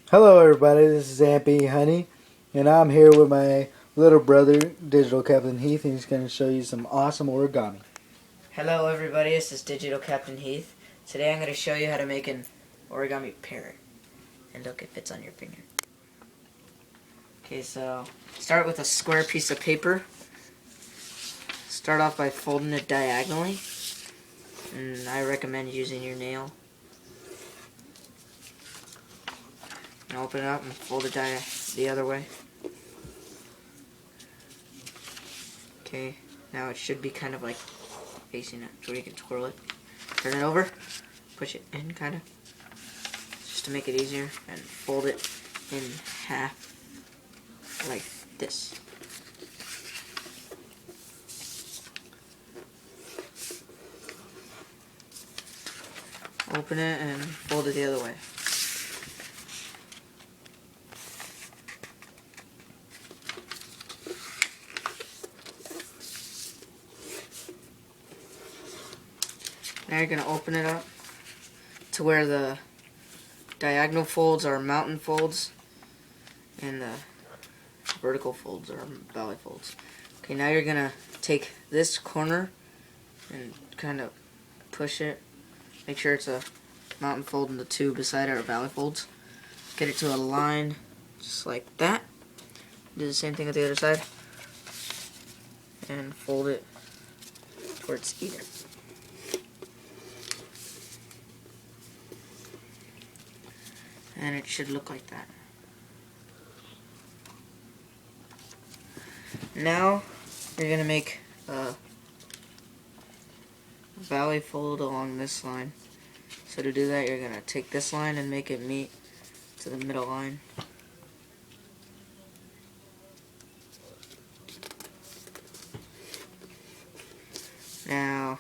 Hello everybody, this is Antbhoney, and I'm here with my little brother, Digital Captain Heath, and he's going to show you some awesome origami. Hello everybody, this is Digital Captain Heath. Today I'm going to show you how to make an origami parrot. And look, it fits on your finger. Okay, so start with a square piece of paper. Start off by folding it diagonally. And I recommend using your nail. And open it up and fold it the other way. Okay, now it should be kind of like facing it, so you can twirl it. Turn it over, push it in kind of, just to make it easier, and fold it in half like this. Open it and fold it the other way. Now you're going to open it up to where the diagonal folds are mountain folds and the vertical folds are valley folds. Okay, now you're going to take this corner and kind of push it. Make sure it's a mountain fold and the two beside it are valley folds. Get it to a line just like that. Do the same thing with the other side. And fold it towards either. And it should look like that. Now you're going to make a valley fold along this line. So to do that, you're going to take this line and make it meet to the middle line. Now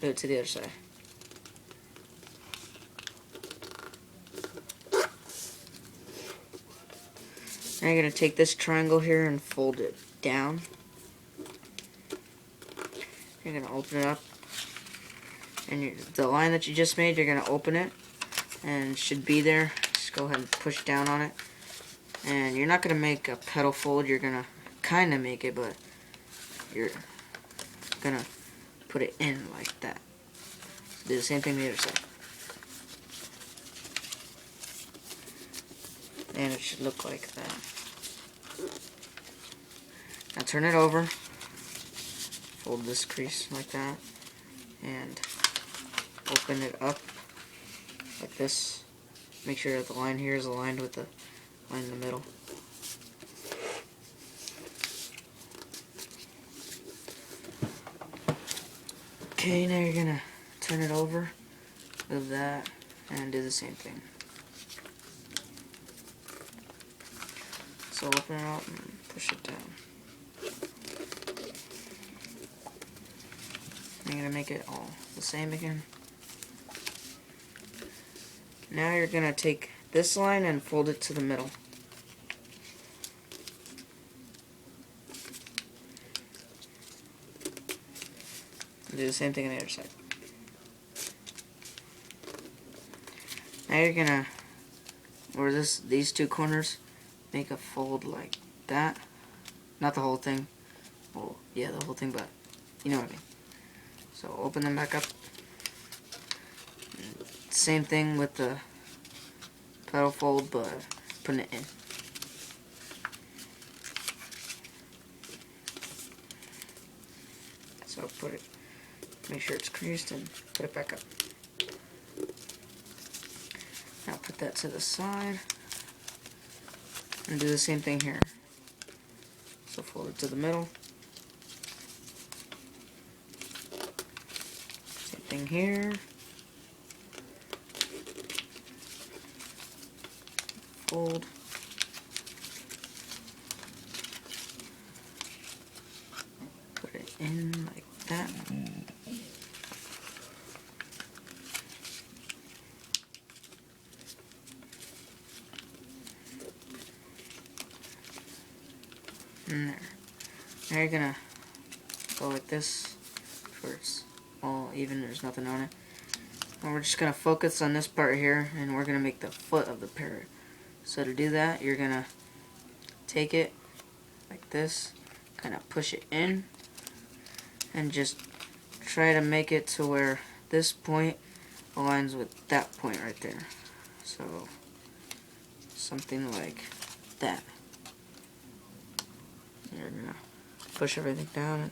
do it to the other side. Now you're going to take this triangle here and fold it down. You're going to open it up. And the line that you just made, you're going to open it. And it should be there. Just go ahead and push down on it. And you're not going to make a petal fold. You're going to kind of make it, but you're going to put it in like that. Do the same thing the other side. And it should look like that. Now turn it over, fold this crease like that, and open it up like this. Make sure that the line here is aligned with the line in the middle. Okay, now you're gonna turn it over, move that, and do the same thing. So open it up and push it down. I'm going to make it all the same again. Now you're going to take this line and fold it to the middle. Do the same thing on the other side. Now you're going to, where these two corners, make a fold like that. Not the whole thing. Well, yeah, the whole thing, but you know what I mean. So open them back up. Same thing with the petal fold, but putting it in. So put it, make sure it's creased and put it back up. Now put that to the side. And do the same thing here. So fold it to the middle. Same thing here. Fold. Put it in like that. And there. Now you're gonna go like this, where it's all even, there's nothing on it. And we're just gonna focus on this part here, and we're gonna make the foot of the parrot. So to do that, you're gonna take it like this, kind of push it in, and just try to make it to where this point aligns with that point right there. So something like that. You're gonna push everything down and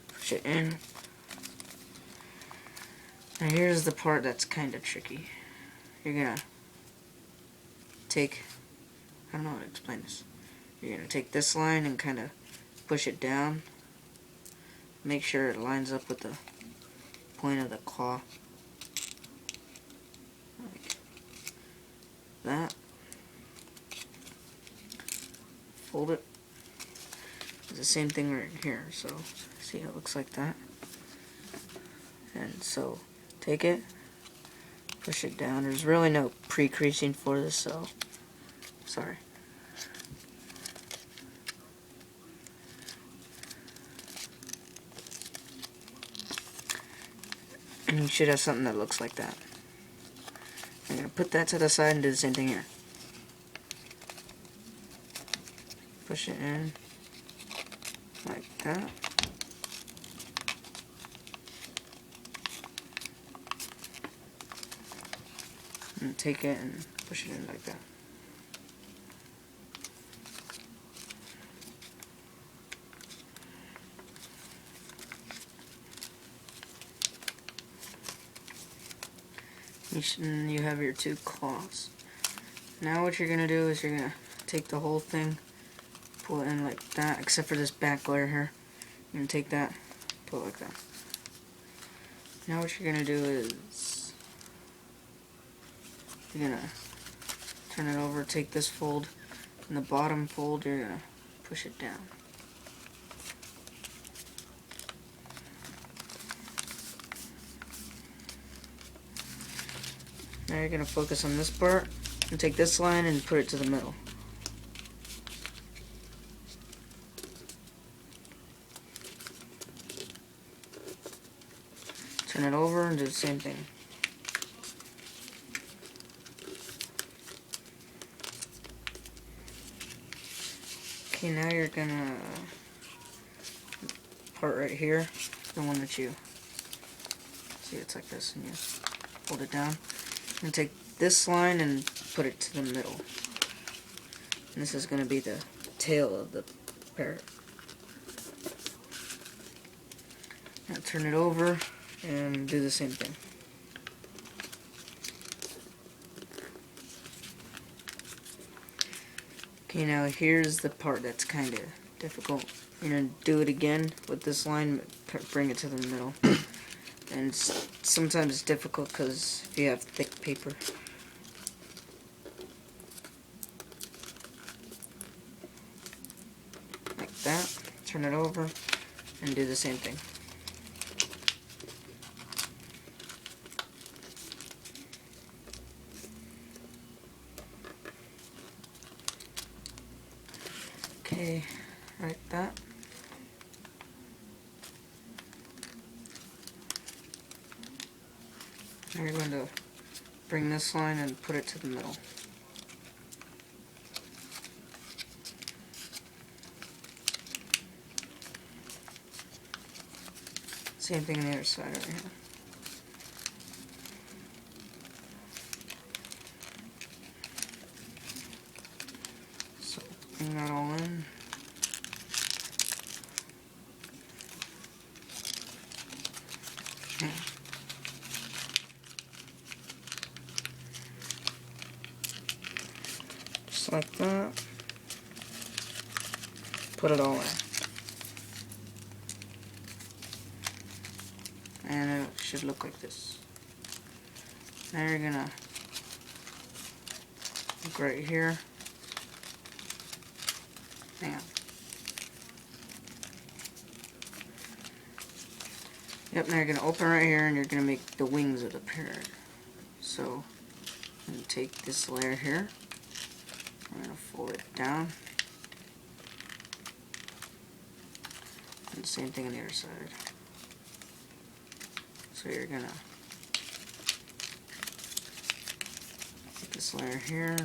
push it in. Now here's the part that's kind of tricky. You're gonna take, I don't know how to explain this. You're gonna take this line and kind of push it down. Make sure it lines up with the point of the claw. Like that. Fold it. It's the same thing right here. So see how it looks like that. And so take it, push it down. There's really no pre-creasing for this, so sorry. And you should have something that looks like that. I'm going to put that to the side and do the same thing here. Push it in like that. And take it and push it in like that. You have your two claws. Now what you're going to do is you're going to take the whole thing, pull it in like that, except for this back layer here. You're going to take that, pull it like that. Now what you're going to do is you're going to turn it over, take this fold, and the bottom fold you're going to push it down. Now you're going to focus on this part and take this line and put it to the middle. Turn it over and do the same thing. Okay, now you're going to part right here, the one that you see, it's like this, and you hold it down. And take this line and put it to the middle. And this is going to be the tail of the parrot. Now turn it over and do the same thing. Okay, now here's the part that's kind of difficult. You're going to do it again with this line, bring it to the middle. And sometimes it's difficult because if you have thick paper. Like that. Turn it over and do the same thing. Okay, like that. Now you're going to bring this line and put it to the middle. Same thing on the other side right here. So bring that all in. Okay. Just like that. Put it all in. And it should look like this. Now you're gonna look right here. Hang on. Yep, now you're gonna open right here and you're gonna make the wings of the parrot. So I'm gonna take this layer here. I'm gonna fold it down. And the same thing on the other side. So you're gonna take this layer here.